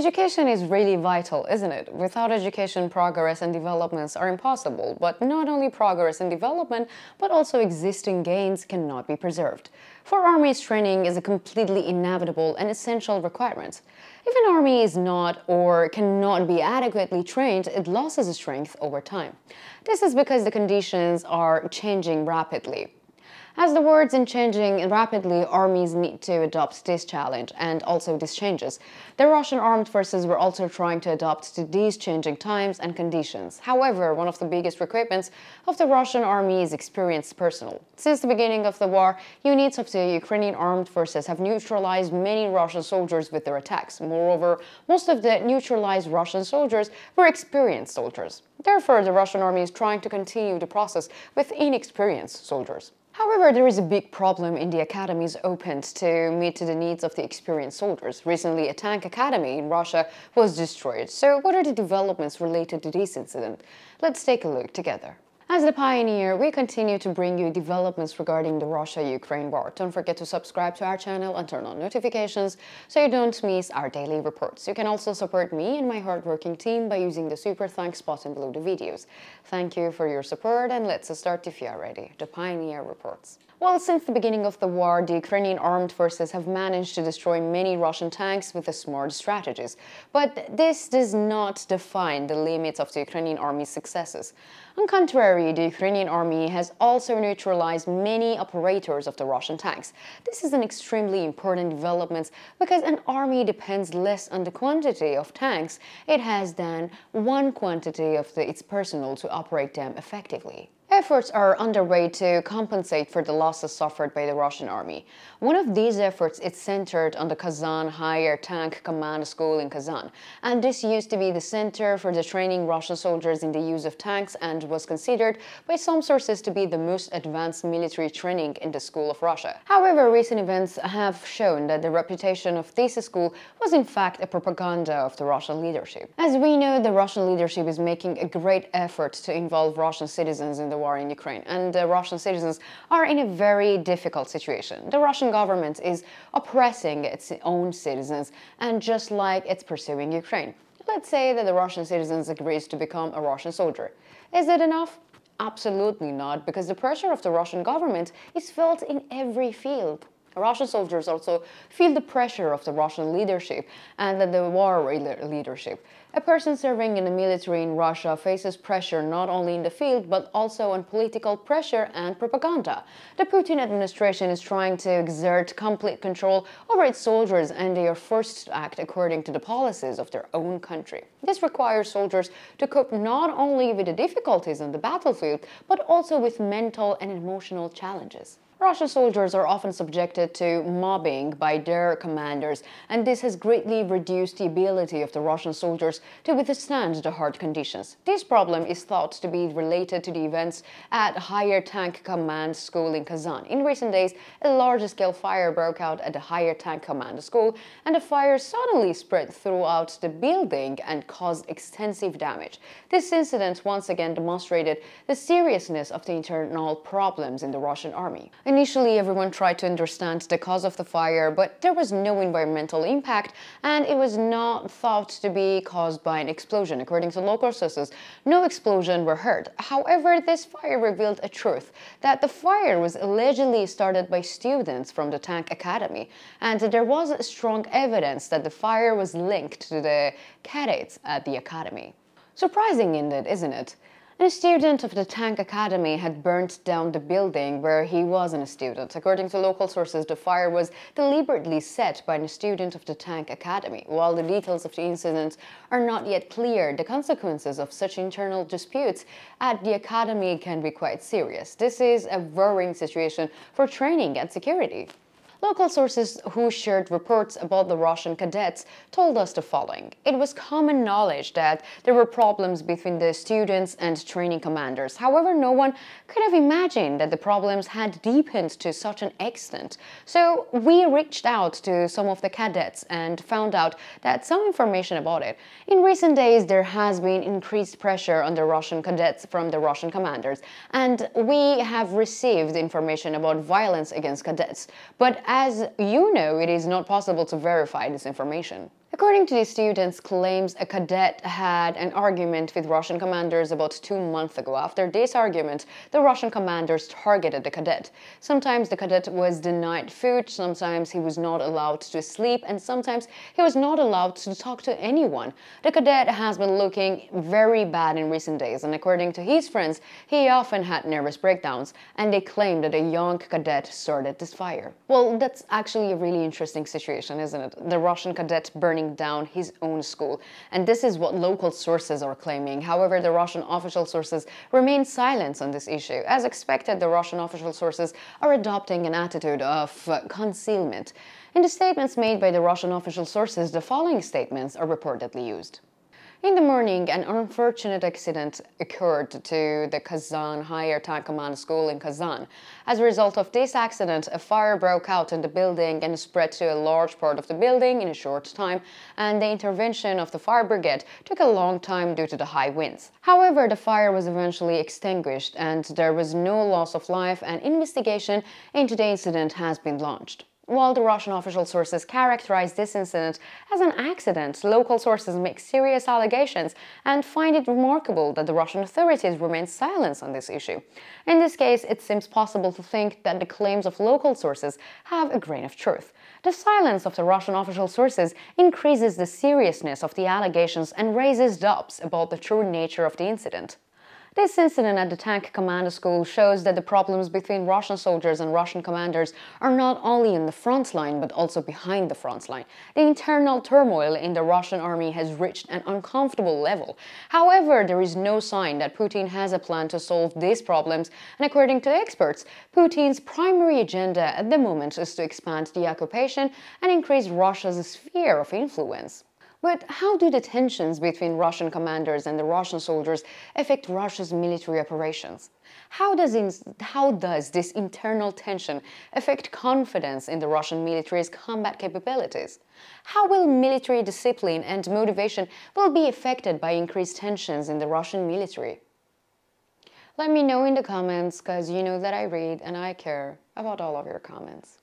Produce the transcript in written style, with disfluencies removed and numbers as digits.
Education is really vital, isn't it? Without education, progress and developments are impossible. But not only progress and development, but also existing gains cannot be preserved. For armies, training is a completely inevitable and essential requirement. If an army is not or cannot be adequately trained, it loses strength over time. This is because the conditions are changing rapidly. As the words in changing rapidly, armies need to adopt this challenge and also these changes. The Russian armed forces were also trying to adapt to these changing times and conditions. However, one of the biggest requirements of the Russian army is experienced personnel. Since the beginning of the war, units of the Ukrainian Armed Forces have neutralized many Russian soldiers with their attacks. Moreover, most of the neutralized Russian soldiers were experienced soldiers. Therefore, the Russian army is trying to continue the process with inexperienced soldiers. However, there is a big problem in the academies opened to meet the needs of the experienced soldiers. Recently, a tank academy in Russia was destroyed. So what are the developments related to this incident? Let's take a look together. As the pioneer, we continue to bring you developments regarding the Russia-Ukraine war. Don't forget to subscribe to our channel and turn on notifications so you don't miss our daily reports. You can also support me and my hardworking team by using the super thanks button below the videos. Thank you for your support, and let's start if you are ready. The Pioneer Reports. Well, since the beginning of the war, the Ukrainian armed forces have managed to destroy many Russian tanks with smart strategies. But this does not define the limits of the Ukrainian army's successes. On the contrary, the Ukrainian army has also neutralized many operators of the Russian tanks. This is an extremely important development because an army depends less on the quantity of tanks it has than one quantity of its personnel to operate them effectively. Efforts are underway to compensate for the losses suffered by the Russian army. One of these efforts is centered on the Kazan Higher Tank Command School in Kazan, and this used to be the center for the training Russian soldiers in the use of tanks and was considered by some sources to be the most advanced military training in the school of Russia. However, recent events have shown that the reputation of this school was in fact a propaganda of the Russian leadership. As we know, the Russian leadership is making a great effort to involve Russian citizens in the war in Ukraine, and the Russian citizens are in a very difficult situation. The Russian government is oppressing its own citizens, and just like it's pursuing Ukraine. Let's say that the Russian citizens agrees to become a Russian soldier. Is it enough? Absolutely not, because the pressure of the Russian government is felt in every field. Russian soldiers also feel the pressure of the Russian leadership and the war leadership. A person serving in the military in Russia faces pressure not only in the field but also on political pressure and propaganda. The Putin administration is trying to exert complete control over its soldiers, and they are forced to act according to the policies of their own country. This requires soldiers to cope not only with the difficulties on the battlefield but also with mental and emotional challenges. Russian soldiers are often subjected to mobbing by their commanders, and this has greatly reduced the ability of the Russian soldiers to withstand the hard conditions. This problem is thought to be related to the events at Higher Tank Command School in Kazan. In recent days, a large-scale fire broke out at the Higher Tank Command School, and the fire suddenly spread throughout the building and caused extensive damage. This incident once again demonstrated the seriousness of the internal problems in the Russian army. Initially, everyone tried to understand the cause of the fire, but there was no environmental impact, and it was not thought to be caused by an explosion. According to local sources, no explosion were heard. However, this fire revealed a truth, that the fire was allegedly started by students from the tank academy, and there was strong evidence that the fire was linked to the cadets at the academy. Surprising indeed, isn't it? A student of the Tank Academy had burnt down the building where he wasn't a student. According to local sources, the fire was deliberately set by a student of the Tank Academy. While the details of the incident are not yet clear, the consequences of such internal disputes at the academy can be quite serious. This is a worrying situation for training and security. Local sources who shared reports about the Russian cadets told us the following. It was common knowledge that there were problems between the students and training commanders. However, no one could have imagined that the problems had deepened to such an extent. So we reached out to some of the cadets and found out that some information about it. In recent days, there has been increased pressure on the Russian cadets from the Russian commanders, and we have received information about violence against cadets. But as you know, it is not possible to verify this information. According to the students' claims, a cadet had an argument with Russian commanders about 2 months ago. After this argument, the Russian commanders targeted the cadet. Sometimes the cadet was denied food, sometimes he was not allowed to sleep, and sometimes he was not allowed to talk to anyone. The cadet has been looking very bad in recent days, and according to his friends, he often had nervous breakdowns, and they claim that a young cadet started this fire. Well, that's actually a really interesting situation, isn't it? The Russian cadet burning down his own school. And this is what local sources are claiming. However, the Russian official sources remain silent on this issue. As expected, the Russian official sources are adopting an attitude of concealment. In the statements made by the Russian official sources, the following statements are reportedly used. In the morning, an unfortunate accident occurred to the Kazan Higher Tank Command School in Kazan. As a result of this accident, a fire broke out in the building and spread to a large part of the building in a short time, and the intervention of the fire brigade took a long time due to the high winds. However, the fire was eventually extinguished and there was no loss of life, and investigation into the incident has been launched. While the Russian official sources characterize this incident as an accident, local sources make serious allegations and find it remarkable that the Russian authorities remain silent on this issue. In this case, it seems possible to think that the claims of local sources have a grain of truth. The silence of the Russian official sources increases the seriousness of the allegations and raises doubts about the true nature of the incident. This incident at the Tank Command School shows that the problems between Russian soldiers and Russian commanders are not only in the front line but also behind the front line. The internal turmoil in the Russian army has reached an uncomfortable level. However, there is no sign that Putin has a plan to solve these problems, and according to experts, Putin's primary agenda at the moment is to expand the occupation and increase Russia's sphere of influence. But how do the tensions between Russian commanders and the Russian soldiers affect Russia's military operations? How does this internal tension affect confidence in the Russian military's combat capabilities? How will military discipline and motivation be affected by increased tensions in the Russian military? Let me know in the comments, because you know that I read and I care about all of your comments.